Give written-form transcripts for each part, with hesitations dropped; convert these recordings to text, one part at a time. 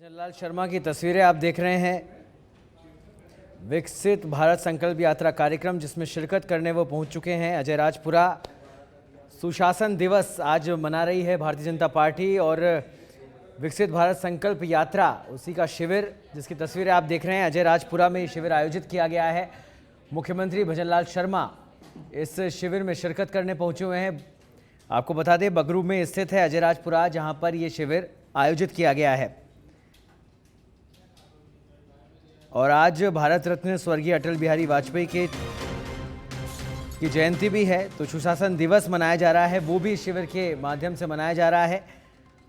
भजनलाल शर्मा की तस्वीरें आप देख रहे हैं। विकसित भारत संकल्प यात्रा कार्यक्रम जिसमें शिरकत करने वो पहुंच चुके हैं। अजय राजपुरा सुशासन दिवस आज मना रही है भारतीय जनता पार्टी और विकसित भारत संकल्प यात्रा उसी का शिविर जिसकी तस्वीरें आप देख रहे हैं। अजय राजपुरा में शिविर आयोजित किया गया है। मुख्यमंत्री भजनलाल शर्मा इस शिविर में शिरकत करने पहुंचे हुए हैं। आपको बता दें बगरू में स्थित है अजय राजपुरा जहां पर यह शिविर आयोजित किया गया है। और आज भारत रत्न स्वर्गीय अटल बिहारी वाजपेयी की जयंती भी है, तो सुशासन दिवस मनाया जा रहा है, वो भी शिविर के माध्यम से मनाया जा रहा है।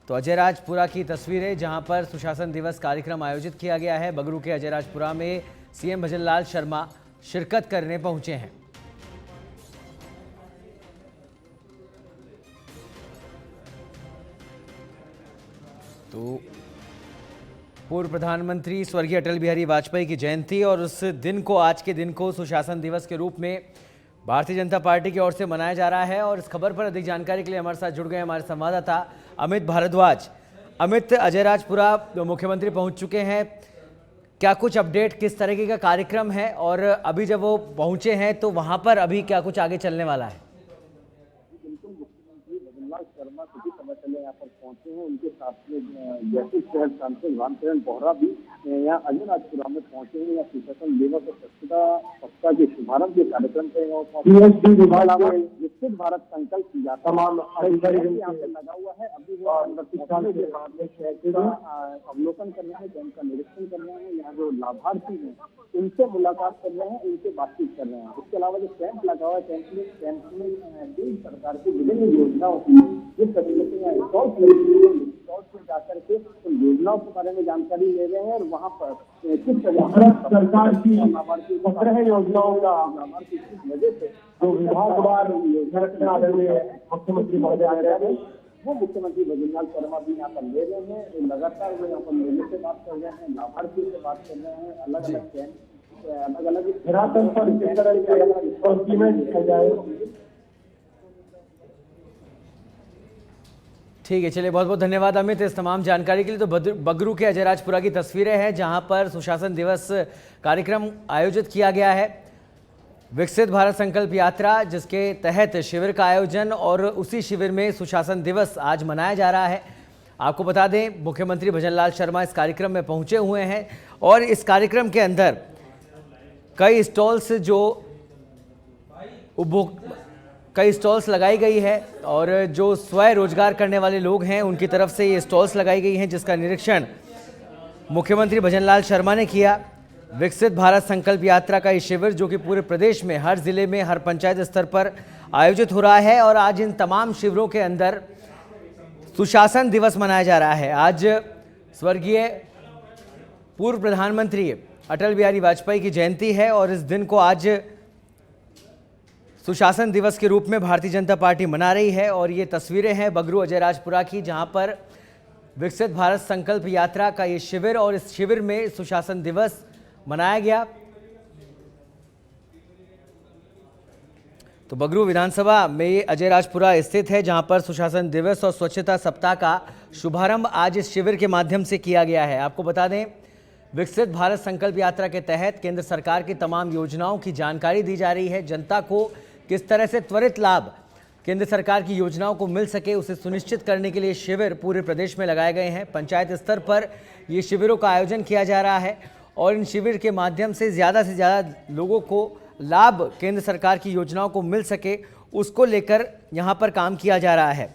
तो अजय राजपुरा की तस्वीरें जहां पर सुशासन दिवस कार्यक्रम आयोजित किया गया है। बगरू के अजय राजपुरा में सीएम भजनलाल शर्मा शिरकत करने पहुंचे हैं। तो पूर्व प्रधानमंत्री स्वर्गीय अटल बिहारी वाजपेयी की जयंती और उस दिन को, आज के दिन को सुशासन दिवस के रूप में भारतीय जनता पार्टी की ओर से मनाया जा रहा है। और इस खबर पर अधिक जानकारी के लिए हमारे साथ जुड़ गए हमारे संवाददाता अमित भारद्वाज। अमित, अजय राजपुरा मुख्यमंत्री पहुंच चुके हैं, क्या कुछ अपडेट, किस तरीके का कार्यक्रम है और अभी जब वो पहुंचे हैं तो वहां पर अभी क्या कुछ आगे चलने वाला है? भजनलाल शर्मा कुछ समय पहले यहाँ पर पहुंचे हैं। उनके साथ में जैसे शहर सांसद रामचरण बोहरा भी यहाँ अजय राजपुरा में पहुंचे हैं। यहाँ सुशासन दिवस और स्वच्छता सप्ताह के शुभारंभ के कार्यक्रम पे विकसित भारत संकल्प यात्रा यहाँ पे लगा हुआ है। अभी वो अवलोकन कर रहे हैं, कैंप का निरीक्षण कर रहे हैं, यहाँ जो लाभार्थी हैं उनसे मुलाकात कर रहे हैं, उनसे बातचीत कर रहे हैं। इसके अलावा जो कैंप लगा हुआ है, कैंप में केंद्र सरकार की विभिन्न योजनाओं की जिस तरीके से स्टॉल्स में जाकर के उन योजनाओं के बारे में जानकारी ले रहे हैं और वहाँ पर किस सरकार की 15 योजनाओं का लाभार्थी किस वजह से जो विभागवार योजना मुख्यमंत्री महोदय आ रहे हैं वो मुख्यमंत्री भजनलाल शर्मा भी यहाँ पर ले रहे हैं। लगातार वो यहाँ पर लोगों से बात कर रहे हैं, लाभार्थी से बात कर रहे हैं, अलग अलग कैंप अलग अलग धरातल पर किस तरह के इम्प्लीमेंट किया जाए। ठीक है, चलिए बहुत बहुत धन्यवाद अमित इस तमाम जानकारी के लिए। तो बगरू के अजय राजपुरा की तस्वीरें हैं जहां पर सुशासन दिवस कार्यक्रम आयोजित किया गया है। विकसित भारत संकल्प यात्रा जिसके तहत शिविर का आयोजन और उसी शिविर में सुशासन दिवस आज मनाया जा रहा है। आपको बता दें मुख्यमंत्री भजनलाल शर्मा इस कार्यक्रम में पहुंचे हुए हैं और इस कार्यक्रम के अंदर कई स्टॉल्स लगाई गई है और जो स्वयं रोजगार करने वाले लोग हैं उनकी तरफ से ये स्टॉल्स लगाई गई हैं जिसका निरीक्षण मुख्यमंत्री भजनलाल शर्मा ने किया। विकसित भारत संकल्प यात्रा का ये शिविर जो कि पूरे प्रदेश में हर जिले में हर पंचायत स्तर पर आयोजित हो रहा है और आज इन तमाम शिविरों के अंदर सुशासन दिवस मनाया जा रहा है। आज स्वर्गीय पूर्व प्रधानमंत्री अटल बिहारी वाजपेयी की जयंती है और इस दिन को आज सुशासन दिवस के रूप में भारतीय जनता पार्टी मना रही है। और ये तस्वीरें हैं बगरू अजय राजपुरा की जहां पर विकसित भारत संकल्प यात्रा का ये शिविर और इस शिविर में सुशासन दिवस मनाया गया। तो बगरू विधानसभा में अजय राजपुरा स्थित है जहां पर सुशासन दिवस और स्वच्छता सप्ताह का शुभारंभ आज इस शिविर के माध्यम से किया गया है। आपको बता दें विकसित भारत संकल्प यात्रा के तहत केंद्र सरकार की तमाम योजनाओं की जानकारी दी जा रही है। जनता को किस तरह से त्वरित लाभ केंद्र सरकार की योजनाओं को मिल सके उसे सुनिश्चित करने के लिए शिविर पूरे प्रदेश में लगाए गए हैं। पंचायत स्तर पर ये शिविरों का आयोजन किया जा रहा है और इन शिविर के माध्यम से ज़्यादा लोगों को लाभ केंद्र सरकार की योजनाओं को मिल सके उसको लेकर यहाँ पर काम किया जा रहा है।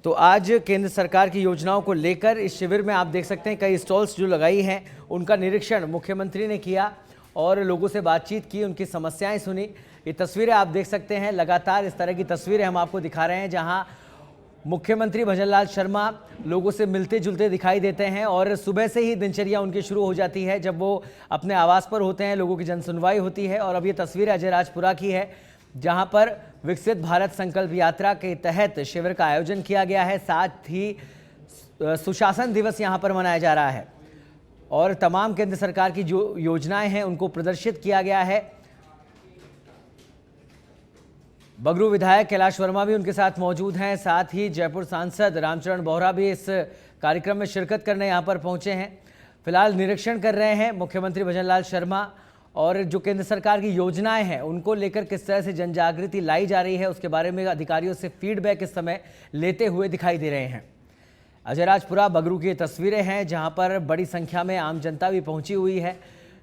तो आज केंद्र सरकार की योजनाओं को लेकर इस शिविर में आप देख सकते हैं कई स्टॉल्स जो लगाई हैं उनका निरीक्षण मुख्यमंत्री ने किया और लोगों से बातचीत की, उनकी समस्याएं सुनी। ये तस्वीरें आप देख सकते हैं, लगातार इस तरह की तस्वीरें हम आपको दिखा रहे हैं जहां मुख्यमंत्री भजनलाल शर्मा लोगों से मिलते जुलते दिखाई देते हैं और सुबह से ही दिनचर्या उनकी शुरू हो जाती है जब वो अपने आवास पर होते हैं, लोगों की जनसुनवाई होती है। और अब ये तस्वीर अजय राजपुरा की है जहां पर विकसित भारत संकल्प यात्रा के तहत शिविर का आयोजन किया गया है, साथ ही सुशासन दिवस यहां पर मनाया जा रहा है और तमाम केंद्र सरकार की जो योजनाएं हैं उनको प्रदर्शित किया गया है। बगरू विधायक कैलाश वर्मा भी उनके साथ मौजूद हैं। साथ ही जयपुर सांसद रामचरण बोहरा भी इस कार्यक्रम में शिरकत करने यहाँ पर पहुँचे हैं। फिलहाल निरीक्षण कर रहे हैं मुख्यमंत्री भजनलाल शर्मा और जो केंद्र सरकार की योजनाएं हैं उनको लेकर किस तरह से जन जागृति लाई जा रही है उसके बारे में अधिकारियों से फीडबैक इस समय लेते हुए दिखाई दे रहे हैं। अजयराजपुरा बगरू की तस्वीरें हैं जहां पर बड़ी संख्या में आम जनता भी पहुंची हुई है,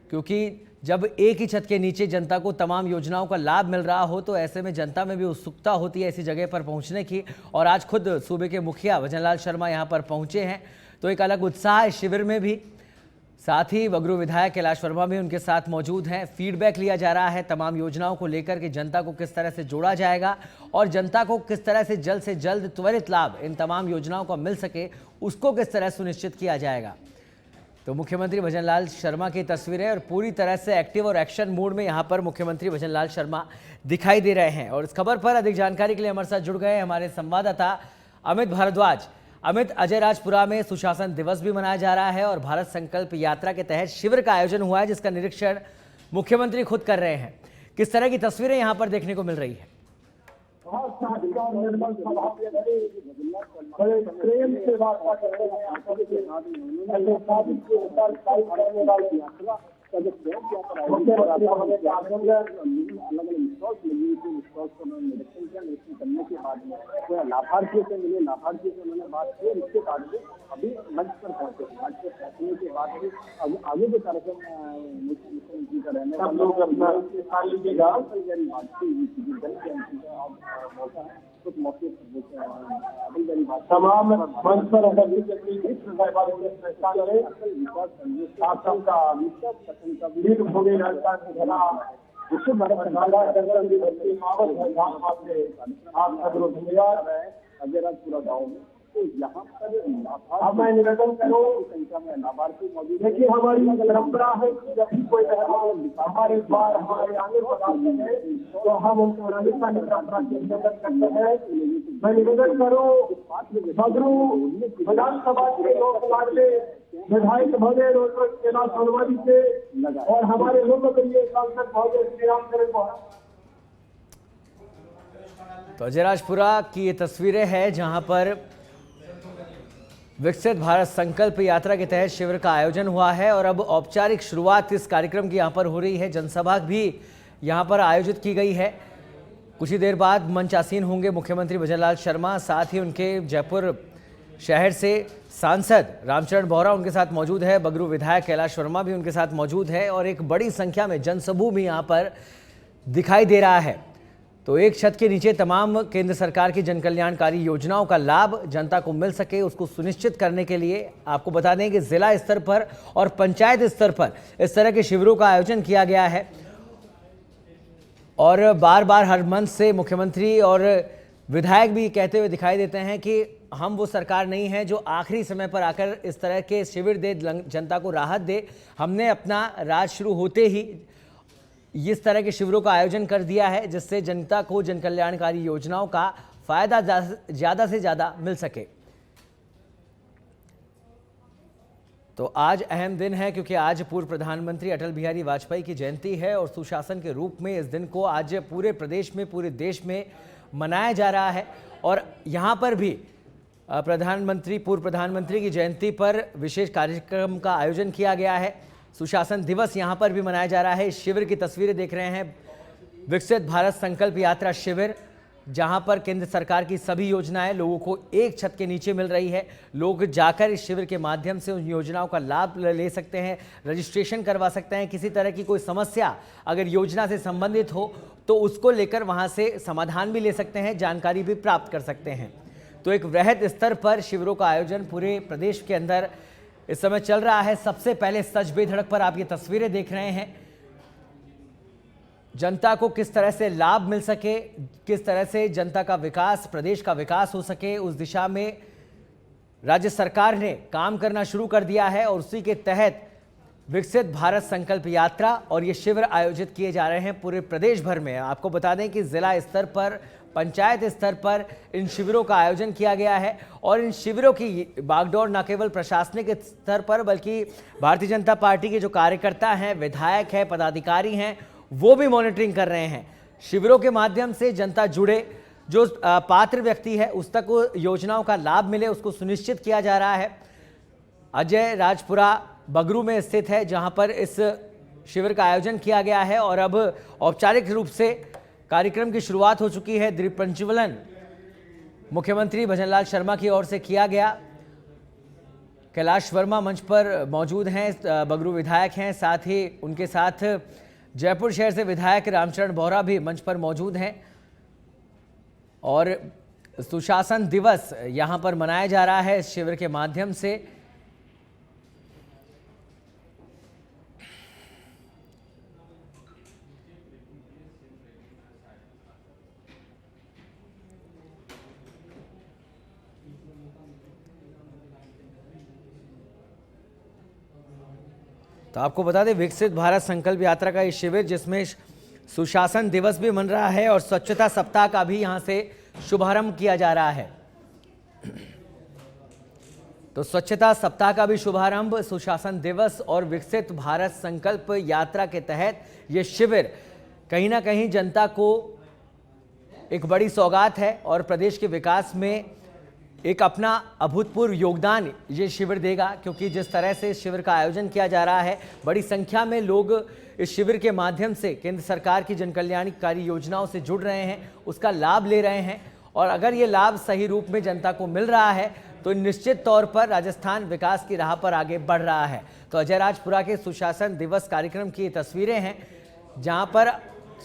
क्योंकि जब एक ही छत के नीचे जनता को तमाम योजनाओं का लाभ मिल रहा हो तो ऐसे में जनता में भी उत्सुकता होती है ऐसी जगह पर पहुंचने की। और आज खुद सूबे के मुखिया भजनलाल शर्मा यहां पर पहुंचे हैं तो एक अलग उत्साह है शिविर में भी। साथ ही बगरू विधायक कैलाश वर्मा भी उनके साथ मौजूद हैं। फीडबैक लिया जा रहा है तमाम योजनाओं को लेकर कि जनता को किस तरह से जोड़ा जाएगा और जनता को किस तरह से जल्द त्वरित लाभ इन तमाम योजनाओं का मिल सके उसको किस तरह सुनिश्चित किया जाएगा। तो मुख्यमंत्री भजनलाल शर्मा की तस्वीरें और पूरी तरह से एक्टिव और एक्शन मोड में यहाँ पर मुख्यमंत्री भजनलाल शर्मा दिखाई दे रहे हैं। और इस खबर पर अधिक जानकारी के लिए हमारे साथ जुड़ गए हमारे संवाददाता अमित भारद्वाज। अमित, अजयराजपुरा में सुशासन दिवस भी मनाया जा रहा है और भारत संकल्प यात्रा के तहत शिविर का आयोजन हुआ है जिसका निरीक्षण मुख्यमंत्री खुद कर रहे हैं। किस तरह की तस्वीरें यहाँ पर देखने को मिल रही है? करने के बाद में लाभार्थियों से मिले, लाभार्थियों से उन्होंने बात की। इसके बाद भी अभी मंच पर पहुंचे। मंच पर पहुंचने के बाद भी अब आगे के कार्यक्रम मुख्यमंत्री का रहने वाला मौका है उस मौके पर तमाम मंच पर विश्व भारत अजयराजपुरा गाँव में तो यहाँ पर मैं निवेदन करूँ संख्या में लाभार्थी मौजूद। देखिए, हमारी परंपरा है कि जब भी कोई हमारे द्वार हमारे आगे बताते हैं तो हम उनको राजस्थानी परंपरा के निवेदन करते हैं। मैं निवेदन करूँ बगरू विधानसभा के लोक लाडले विधायक भव्य कैलाश वर्मा जी से और हमारे लोकप्रिय सांसद भव्य श्री रामचरण बोहरा। तो अजयराजपुरा की ये तस्वीरें हैं जहां पर विकसित भारत संकल्प यात्रा के तहत शिविर का आयोजन हुआ है और अब औपचारिक शुरुआत इस कार्यक्रम की यहां पर हो रही है। जनसभा भी यहां पर आयोजित की गई है। कुछ ही देर बाद मंचासीन होंगे मुख्यमंत्री भजनलाल शर्मा। साथ ही उनके जयपुर शहर से सांसद रामचरण बोहरा उनके साथ मौजूद है। बगरू विधायक कैलाश वर्मा भी उनके साथ मौजूद है और एक बड़ी संख्या में जनसमूह भी यहाँ पर दिखाई दे रहा है। तो एक छत के नीचे तमाम केंद्र सरकार की जन कल्याणकारी योजनाओं का लाभ जनता को मिल सके उसको सुनिश्चित करने के लिए आपको बता दें कि जिला स्तर पर और पंचायत स्तर पर इस तरह के शिविरों का आयोजन किया गया है। और बार बार हर मंच से मुख्यमंत्री और विधायक भी कहते हुए दिखाई देते हैं कि हम वो सरकार नहीं है जो आखिरी समय पर आकर इस तरह के शिविर दे, जनता को राहत दे। हमने अपना राज शुरू होते ही इस तरह के शिविरों का आयोजन कर दिया है जिससे जनता को जन कल्याणकारी योजनाओं का फायदा ज़्यादा से ज़्यादा मिल सके। तो आज अहम दिन है क्योंकि आज पूर्व प्रधानमंत्री अटल बिहारी वाजपेयी की जयंती है और सुशासन के रूप में इस दिन को आज पूरे प्रदेश में, पूरे देश में मनाया जा रहा है। और यहाँ पर भी पूर्व प्रधानमंत्री की जयंती पर विशेष कार्यक्रम का आयोजन किया गया है। सुशासन दिवस यहाँ पर भी मनाया जा रहा है। इस शिविर की तस्वीरें देख रहे हैं, विकसित भारत संकल्प यात्रा शिविर, जहाँ पर केंद्र सरकार की सभी योजनाएं लोगों को एक छत के नीचे मिल रही है। लोग जाकर इस शिविर के माध्यम से उन योजनाओं का लाभ ले सकते हैं, रजिस्ट्रेशन करवा सकते हैं। किसी तरह की कोई समस्या अगर योजना से संबंधित हो तो उसको लेकर वहाँ से समाधान भी ले सकते हैं, जानकारी भी प्राप्त कर सकते हैं। तो एक वृहद स्तर पर शिविरों का आयोजन पूरे प्रदेश के अंदर इस समय चल रहा है। सबसे पहले सच बेधड़क पर आप ये तस्वीरें देख रहे हैं, जनता को किस तरह से लाभ मिल सके, किस तरह से जनता का विकास, प्रदेश का विकास हो सके, उस दिशा में राज्य सरकार ने काम करना शुरू कर दिया है। और उसी के तहत विकसित भारत संकल्प यात्रा और ये शिविर आयोजित किए जा रहे हैं पूरे प्रदेश भर में। आपको बता दें कि जिला स्तर पर, पंचायत स्तर पर इन शिविरों का आयोजन किया गया है। और इन शिविरों की बागडोर न केवल प्रशासनिक स्तर पर बल्कि भारतीय जनता पार्टी के जो कार्यकर्ता हैं, विधायक हैं, पदाधिकारी हैं, वो भी मॉनिटरिंग कर रहे हैं शिविरों के माध्यम से जनता जुड़े, जो पात्र व्यक्ति है उस तक वो योजनाओं का लाभ मिले, उसको सुनिश्चित किया जा रहा है। अजय राजपुरा बगरू में स्थित है जहां पर इस शिविर का आयोजन किया गया है और अब औपचारिक रूप से कार्यक्रम की शुरुआत हो चुकी है। दीप प्रज्वलन मुख्यमंत्री भजनलाल शर्मा की ओर से किया गया। कैलाश वर्मा मंच पर मौजूद हैं, बगरू विधायक हैं, साथ ही उनके साथ जयपुर शहर से विधायक रामचरण बोहरा भी मंच पर मौजूद हैं और सुशासन दिवस यहां पर मनाया जा रहा है इस शिविर के माध्यम से। तो आपको बता दें, विकसित भारत संकल्प यात्रा का ये शिविर, जिसमें सुशासन दिवस भी मन रहा है और स्वच्छता सप्ताह का भी यहां से शुभारंभ किया जा रहा है। तो स्वच्छता सप्ताह का भी शुभारंभ, सुशासन दिवस और विकसित भारत संकल्प यात्रा के तहत ये शिविर कहीं ना कहीं जनता को एक बड़ी सौगात है और प्रदेश के विकास में एक अपना अभूतपूर्व योगदान ये शिविर देगा, क्योंकि जिस तरह से इस शिविर का आयोजन किया जा रहा है, बड़ी संख्या में लोग इस शिविर के माध्यम से केंद्र सरकार की जनकल्याणकारी योजनाओं से जुड़ रहे हैं, उसका लाभ ले रहे हैं और अगर ये लाभ सही रूप में जनता को मिल रहा है तो निश्चित तौर पर राजस्थान विकास की राह पर आगे बढ़ रहा है। तो अजय राजपुरा के सुशासन दिवस कार्यक्रम की तस्वीरें हैं जहाँ पर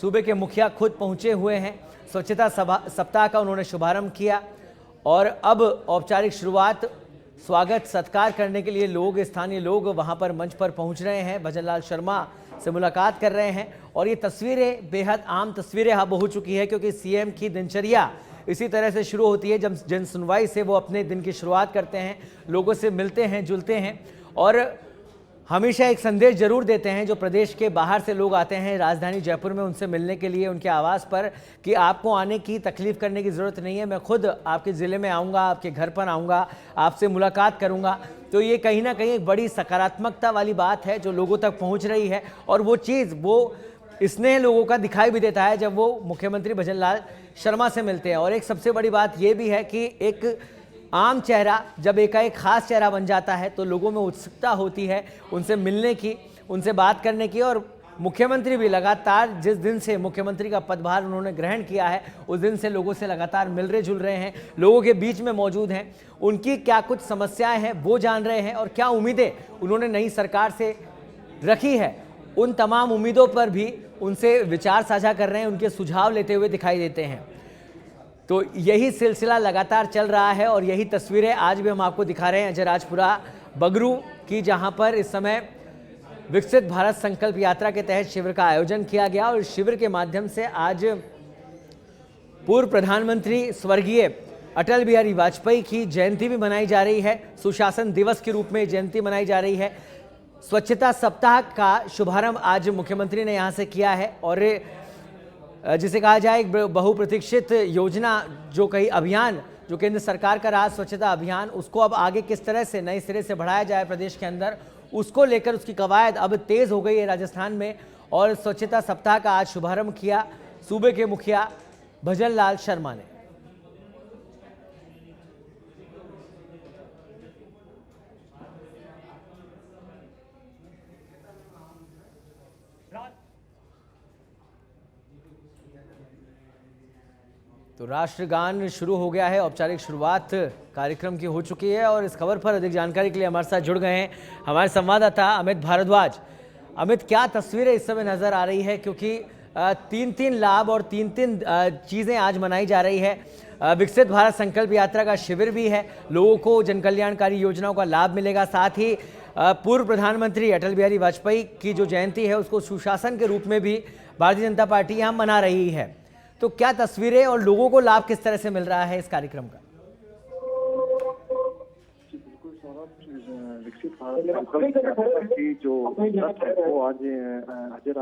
सूबे के मुखिया खुद पहुँचे हुए हैं। स्वच्छता सप्ताह का उन्होंने शुभारंभ किया और अब औपचारिक शुरुआत, स्वागत सत्कार करने के लिए लोग, स्थानीय लोग वहां पर मंच पर पहुंच रहे हैं, भजनलाल शर्मा से मुलाकात कर रहे हैं और ये तस्वीरें बेहद आम तस्वीरें अब हो चुकी है, क्योंकि सीएम की दिनचर्या इसी तरह से शुरू होती है जब जन सुनवाई से वो अपने दिन की शुरुआत करते हैं, लोगों से मिलते हैं, जुलते हैं और हमेशा एक संदेश जरूर देते हैं जो प्रदेश के बाहर से लोग आते हैं राजधानी जयपुर में उनसे मिलने के लिए उनके आवास पर, कि आपको आने की तकलीफ करने की ज़रूरत नहीं है, मैं खुद आपके ज़िले में आऊँगा, आपके घर पर आऊँगा, आपसे मुलाकात करूँगा। तो ये कहीं ना कहीं एक बड़ी सकारात्मकता वाली बात है जो लोगों तक पहुँच रही है और वो चीज़, वो स्नेह लोगों का दिखाई भी देता है जब वो मुख्यमंत्री भजनलाल शर्मा से मिलते हैं। और एक सबसे बड़ी बात ये भी है कि एक आम चेहरा जब एकाएक खास चेहरा बन जाता है तो लोगों में उत्सुकता होती है उनसे मिलने की, उनसे बात करने की। और मुख्यमंत्री भी लगातार, जिस दिन से मुख्यमंत्री का पदभार उन्होंने ग्रहण किया है उस दिन से लोगों से लगातार मिल रहे जुल रहे हैं, लोगों के बीच में मौजूद हैं, उनकी क्या कुछ समस्याएं हैं वो जान रहे हैं और क्या उम्मीदें उन्होंने नई सरकार से रखी है, उन तमाम उम्मीदों पर भी उनसे विचार साझा कर रहे हैं, उनके सुझाव लेते हुए दिखाई देते हैं। तो यही सिलसिला लगातार चल रहा है और यही तस्वीरें आज भी हम आपको दिखा रहे हैं अजय राजपुरा बगरू की, जहां पर इस समय विकसित भारत संकल्प यात्रा के तहत शिविर का आयोजन किया गया और इस शिविर के माध्यम से आज पूर्व प्रधानमंत्री स्वर्गीय अटल बिहारी वाजपेयी की जयंती भी मनाई जा रही है, सुशासन दिवस के रूप में जयंती मनाई जा रही है। स्वच्छता सप्ताह का शुभारंभ आज मुख्यमंत्री ने यहां से किया है और जिसे कहा जाए एक बहुप्रतीक्षित योजना, जो कई अभियान जो केंद्र सरकार का रहा स्वच्छता अभियान, उसको अब आगे किस तरह से नए सिरे से बढ़ाया जाए प्रदेश के अंदर, उसको लेकर उसकी कवायद अब तेज हो गई है राजस्थान में। और स्वच्छता सप्ताह का आज शुभारंभ किया सूबे के मुखिया भजनलाल शर्मा ने। तो राष्ट्रगान शुरू हो गया है, औपचारिक शुरुआत कार्यक्रम की हो चुकी है और इस खबर पर अधिक जानकारी के लिए हमारे साथ जुड़ गए हैं हमारे संवाददाता अमित भारद्वाज। अमित, क्या तस्वीरें इस समय नजर आ रही है, क्योंकि तीन तीन लाभ और तीन तीन चीज़ें आज मनाई जा रही है। विकसित भारत संकल्प यात्रा का शिविर भी है, लोगों को जनकल्याणकारी योजनाओं का लाभ मिलेगा, साथ ही पूर्व प्रधानमंत्री अटल बिहारी वाजपेयी की जो जयंती है उसको सुशासन के रूप में भी भारतीय जनता पार्टी यहाँ मना रही है। तो क्या तस्वीरें और लोगों को लाभ किस तरह से मिल रहा है इस कार्यक्रम का? विकसित भारत की जो रथ है वो आज अजय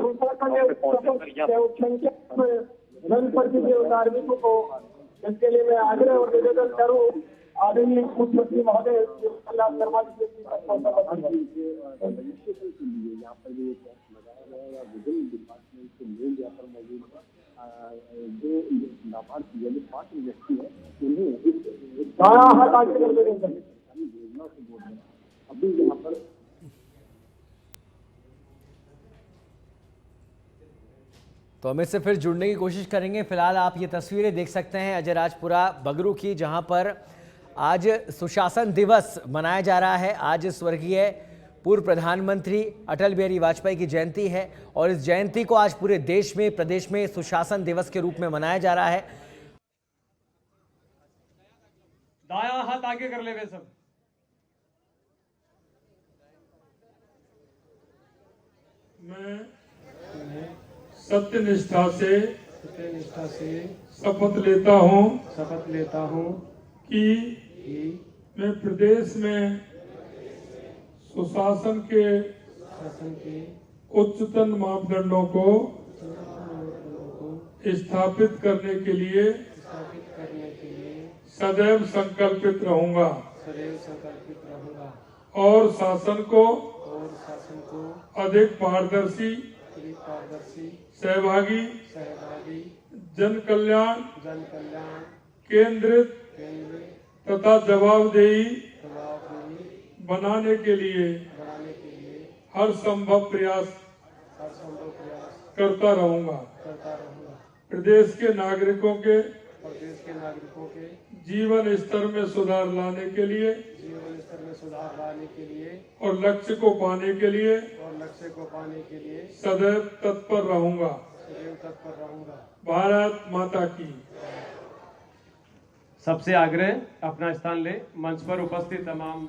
कार्मिकों को इसके लिए मैं आग्रह और निवेदन करूँ आदरणीय मुख्यमंत्री महोदय शर्मा जी यहाँ पर भी लगाया गया या विभिन्न डिपार्टमेंट के लोग यहाँ पर मौजूद है। अभी यहाँ पर तो हम इससे फिर जुड़ने की कोशिश करेंगे। फिलहाल आप ये तस्वीरें देख सकते हैं अजय राजपुरा बगरू की, जहां पर आज सुशासन दिवस मनाया जा रहा है। आज स्वर्गीय पूर्व प्रधानमंत्री अटल बिहारी वाजपेयी की जयंती है और इस जयंती को आज पूरे देश में, प्रदेश में सुशासन दिवस के रूप में मनाया जा रहा है। दायां हाथ आगे कर ले वे सब। मैं सत्यनिष्ठा से शपथ लेता हूँ कि मैं प्रदेश में सुशासन के उच्चतम मापदंडों को स्थापित करने के लिए सदैव संकल्पित रहूंगा और शासन को अधिक पारदर्शी, सहभागी, जन कल्याण केंद्रित तथा जवाबदेही बनाने के लिए हर संभव प्रयास करता रहूंगा। प्रदेश के नागरिकों के जीवन स्तर में सुधार लाने के लिए और लक्ष्य को पाने के लिए सदैव तत्पर रहूंगा। भारत माता की। सबसे आग्रह अपना स्थान ले। मंच पर उपस्थित तमाम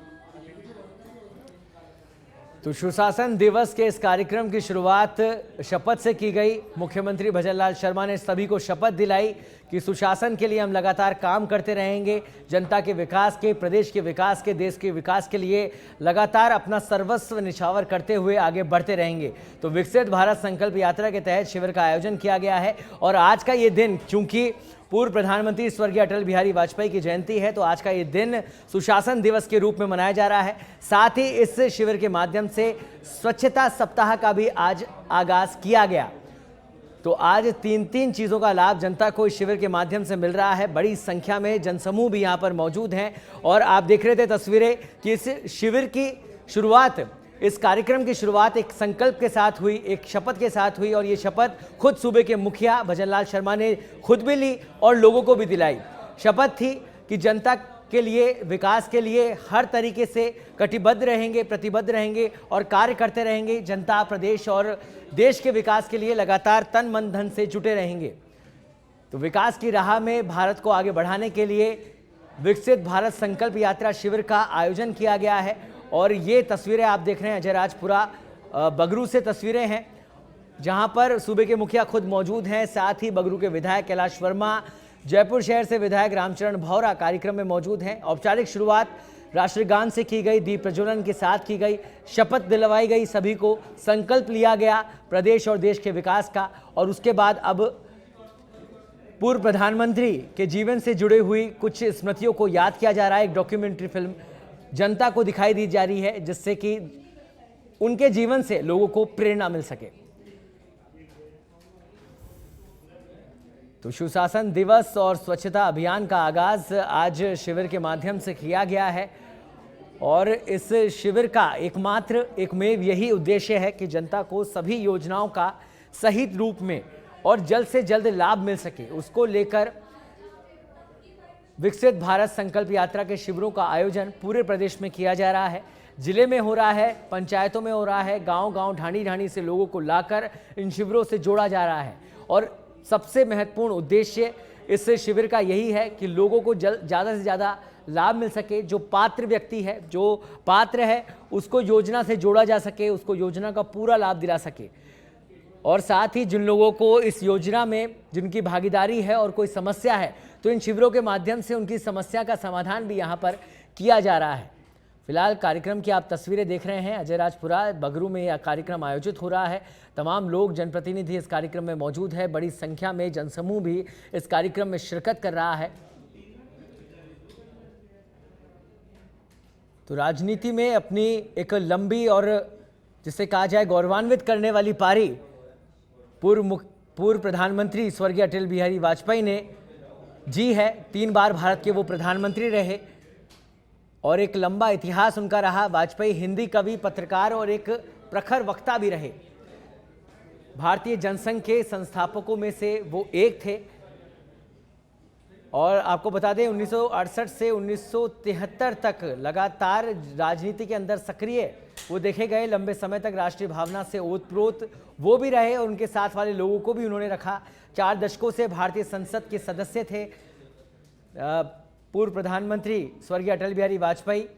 तो सुशासन दिवस के इस कार्यक्रम की शुरुआत शपथ से की गई। मुख्यमंत्री भजनलाल शर्मा ने सभी को शपथ दिलाई कि सुशासन के लिए हम लगातार काम करते रहेंगे, जनता के विकास के, प्रदेश के विकास के, देश के विकास के लिए लगातार अपना सर्वस्व निछावर करते हुए आगे बढ़ते रहेंगे। तो विकसित भारत संकल्प यात्रा के तहत शिविर का आयोजन किया गया है और आज का ये दिन, चूंकि पूर्व प्रधानमंत्री स्वर्गीय अटल बिहारी वाजपेयी की जयंती है, तो आज का ये दिन सुशासन दिवस के रूप में मनाया जा रहा है। साथ ही इस शिविर के माध्यम से स्वच्छता सप्ताह का भी आज आगाज किया गया। तो आज तीन चीज़ों का लाभ जनता को इस शिविर के माध्यम से मिल रहा है। बड़ी संख्या में जनसमूह भी यहाँ पर मौजूद हैं और आप देख रहे थे तस्वीरें कि इस शिविर की शुरुआत, इस कार्यक्रम की शुरुआत एक संकल्प के साथ हुई, एक शपथ के साथ हुई और ये शपथ खुद सूबे के मुखिया भजनलाल शर्मा ने खुद भी ली और लोगों को भी दिलाई। शपथ थी कि जनता के लिए, विकास के लिए हर तरीके से कटिबद्ध रहेंगे, प्रतिबद्ध रहेंगे और कार्य करते रहेंगे। जनता, प्रदेश और देश के विकास के लिए लगातार तन मन धन से जुटे रहेंगे। तो विकास की राह में भारत को आगे बढ़ाने के लिए विकसित भारत संकल्प यात्रा शिविर का आयोजन किया गया है और ये तस्वीरें आप देख रहे हैं अजय राजपुरा बगरू से तस्वीरें हैं, जहां पर सूबे के मुखिया खुद मौजूद हैं। साथ ही बगरू के विधायक कैलाश वर्मा, जयपुर शहर से विधायक रामचरण भौरा कार्यक्रम में मौजूद हैं। औपचारिक शुरुआत राष्ट्रगान से की गई, दीप प्रज्वलन के साथ की गई, शपथ दिलवाई गई, सभी को संकल्प लिया गया प्रदेश और देश के विकास का। और उसके बाद अब पूर्व प्रधानमंत्री के जीवन से जुड़े हुई कुछ स्मृतियों को याद किया जा रहा है। एक डॉक्यूमेंट्री फिल्म जनता को दिखाई दी जा रही है जिससे कि उनके जीवन से लोगों को प्रेरणा मिल सके। तो सुशासन दिवस और स्वच्छता अभियान का आगाज आज शिविर के माध्यम से किया गया है और इस शिविर का एकमेव यही उद्देश्य है कि जनता को सभी योजनाओं का सही रूप में और जल्द से जल्द लाभ मिल सके। उसको लेकर विकसित भारत संकल्प यात्रा के शिविरों का आयोजन पूरे प्रदेश में किया जा रहा है। जिले में हो रहा है, पंचायतों में हो रहा है, गांव-गांव, ढाणी-ढाणी से लोगों को लाकर इन शिविरों से जोड़ा जा रहा है। और सबसे महत्वपूर्ण उद्देश्य इस शिविर का यही है कि लोगों को ज़्यादा से ज़्यादा लाभ मिल सके। जो पात्र व्यक्ति है, जो पात्र है, उसको योजना से जोड़ा जा सके, उसको योजना का पूरा लाभ दिला सके। और साथ ही जिन लोगों को इस योजना में जिनकी भागीदारी है और कोई समस्या है, तो इन शिविरों के माध्यम से उनकी समस्या का समाधान भी यहाँ पर किया जा रहा है। फिलहाल कार्यक्रम की आप तस्वीरें देख रहे हैं अजय राजपुरा बगरू में यह कार्यक्रम आयोजित हो रहा है। तमाम लोग, जनप्रतिनिधि इस कार्यक्रम में मौजूद है। बड़ी संख्या में जनसमूह भी इस कार्यक्रम में शिरकत कर रहा है। तो राजनीति में अपनी एक लंबी और जिसे कहा जाए गौरवान्वित करने वाली पारी पूर्व प्रधानमंत्री स्वर्गीय अटल बिहारी वाजपेयी ने जी है। 3 बार भारत के वो प्रधानमंत्री रहे और एक लंबा इतिहास उनका रहा। वाजपेयी हिंदी कवि, पत्रकार और एक प्रखर वक्ता भी रहे। भारतीय जनसंघ के संस्थापकों में से वो एक थे और आपको बता दें 1968 से 1973 तक लगातार राजनीति के अंदर सक्रिय वो देखे गए। लंबे समय तक राष्ट्रीय भावना से ओतप्रोत वो भी रहे और उनके साथ वाले लोगों को भी उन्होंने रखा। 4 दशकों से भारतीय संसद के सदस्य थे। पूर्व प्रधानमंत्री स्वर्गीय अटल बिहारी वाजपेयी,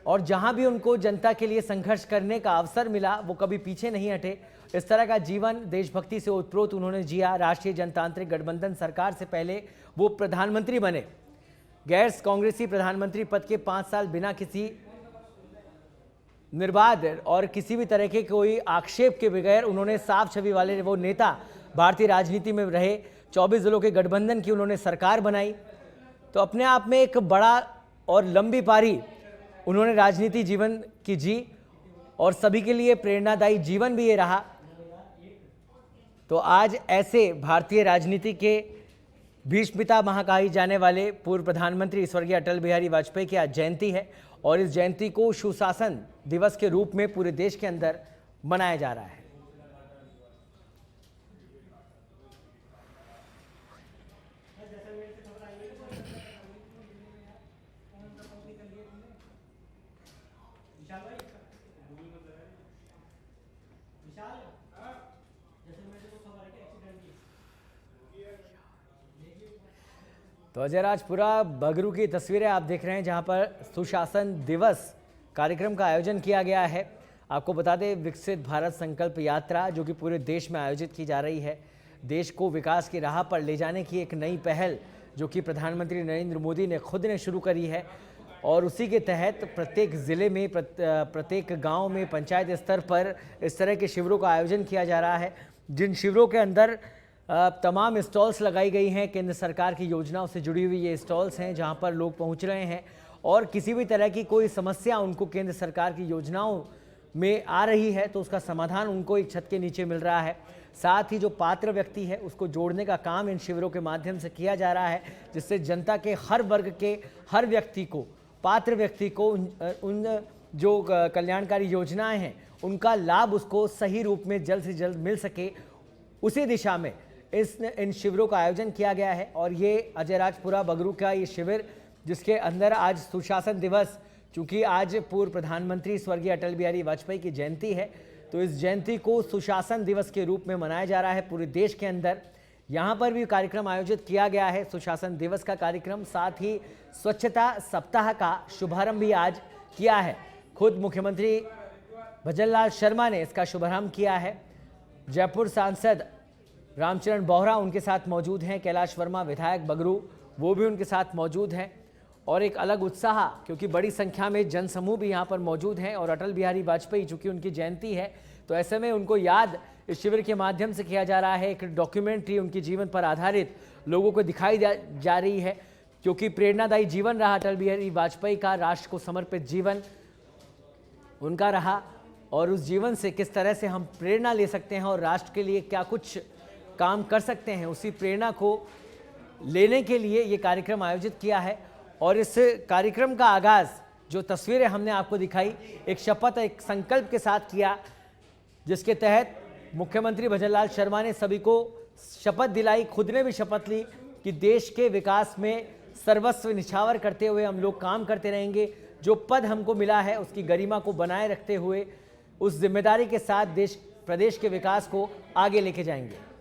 और जहां भी उनको जनता के लिए संघर्ष करने का अवसर मिला वो कभी पीछे नहीं हटे। इस तरह का जीवन देशभक्ति से ओतप्रोत उन्होंने जिया। राष्ट्रीय जनतांत्रिक गठबंधन सरकार से पहले वो प्रधानमंत्री बने। गैर कांग्रेसी प्रधानमंत्री पद के 5 साल बिना किसी निर्बाध और किसी भी तरह के कोई आक्षेप के बगैर उन्होंने साफ छवि वाले वो नेता भारतीय राजनीति में रहे। 24 जिलों के गठबंधन की उन्होंने सरकार बनाई। तो अपने आप में एक बड़ा और लंबी पारी उन्होंने राजनीति जीवन की जी और सभी के लिए प्रेरणादायी जीवन भी ये रहा। तो आज ऐसे भारतीय राजनीति के भीष्म पितामह कहे जाने वाले पूर्व प्रधानमंत्री स्वर्गीय अटल बिहारी वाजपेयी की आज जयंती है और इस जयंती को सुशासन दिवस के रूप में पूरे देश के अंदर मनाया जा रहा है। तो अजयराजपुरा बगरू की तस्वीरें आप देख रहे हैं जहां पर सुशासन दिवस कार्यक्रम का आयोजन किया गया है। आपको बता दें विकसित भारत संकल्प यात्रा जो कि पूरे देश में आयोजित की जा रही है, देश को विकास की राह पर ले जाने की एक नई पहल जो कि प्रधानमंत्री नरेंद्र मोदी ने खुद ने शुरू करी है और उसी के तहत प्रत्येक ज़िले में प्रत्येक गाँव में पंचायत स्तर पर इस तरह के शिविरों का आयोजन किया जा रहा है, जिन शिविरों के अंदर तमाम स्टॉल्स लगाई गई हैं। केंद्र सरकार की योजनाओं से जुड़ी हुई ये स्टॉल्स हैं जहां पर लोग पहुंच रहे हैं और किसी भी तरह की कोई समस्या उनको केंद्र सरकार की योजनाओं में आ रही है तो उसका समाधान उनको एक छत के नीचे मिल रहा है। साथ ही जो पात्र व्यक्ति है उसको जोड़ने का काम इन शिविरों के माध्यम से किया जा रहा है, जिससे जनता के हर वर्ग के हर व्यक्ति को, पात्र व्यक्ति को उन जो कल्याणकारी योजनाएं हैं उनका लाभ उसको सही रूप में जल्द से जल्द मिल सके, उसी दिशा में इन शिविरों का आयोजन किया गया है। और ये अजयराजपुरा बगरू का ये शिविर जिसके अंदर आज सुशासन दिवस, चूँकि आज पूर्व प्रधानमंत्री स्वर्गीय अटल बिहारी वाजपेयी की जयंती है तो इस जयंती को सुशासन दिवस के रूप में मनाया जा रहा है पूरे देश के अंदर। यहाँ पर भी कार्यक्रम आयोजित किया गया है, सुशासन दिवस का कार्यक्रम। साथ ही स्वच्छता सप्ताह का शुभारंभ भी आज किया है। खुद मुख्यमंत्री भजनलाल शर्मा ने इसका शुभारंभ किया है। जयपुर सांसद रामचरण बोहरा उनके साथ मौजूद हैं, कैलाश वर्मा विधायक बगरू वो भी उनके साथ मौजूद हैं और एक अलग उत्साह क्योंकि बड़ी संख्या में जनसमूह भी यहाँ पर मौजूद हैं। और अटल बिहारी वाजपेयी चूँकि उनकी जयंती है तो ऐसे में उनको याद इस शिविर के माध्यम से किया जा रहा है। एक डॉक्यूमेंट्री उनके जीवन पर आधारित लोगों को दिखाई जा रही है क्योंकि प्रेरणादायी जीवन रहा अटल बिहारी वाजपेयी का, राष्ट्र को समर्पित जीवन उनका रहा और उस जीवन से किस तरह से हम प्रेरणा ले सकते हैं और राष्ट्र के लिए क्या कुछ काम कर सकते हैं, उसी प्रेरणा को लेने के लिए ये कार्यक्रम आयोजित किया है। और इस कार्यक्रम का आगाज़ जो तस्वीरें हमने आपको दिखाई एक शपथ, एक संकल्प के साथ किया, जिसके तहत मुख्यमंत्री भजनलाल शर्मा ने सभी को शपथ दिलाई, खुद ने भी शपथ ली कि देश के विकास में सर्वस्व निछावर करते हुए हम लोग काम करते रहेंगे। जो पद हमको मिला है उसकी गरिमा को बनाए रखते हुए उस जिम्मेदारी के साथ देश प्रदेश के विकास को आगे लेके जाएंगे।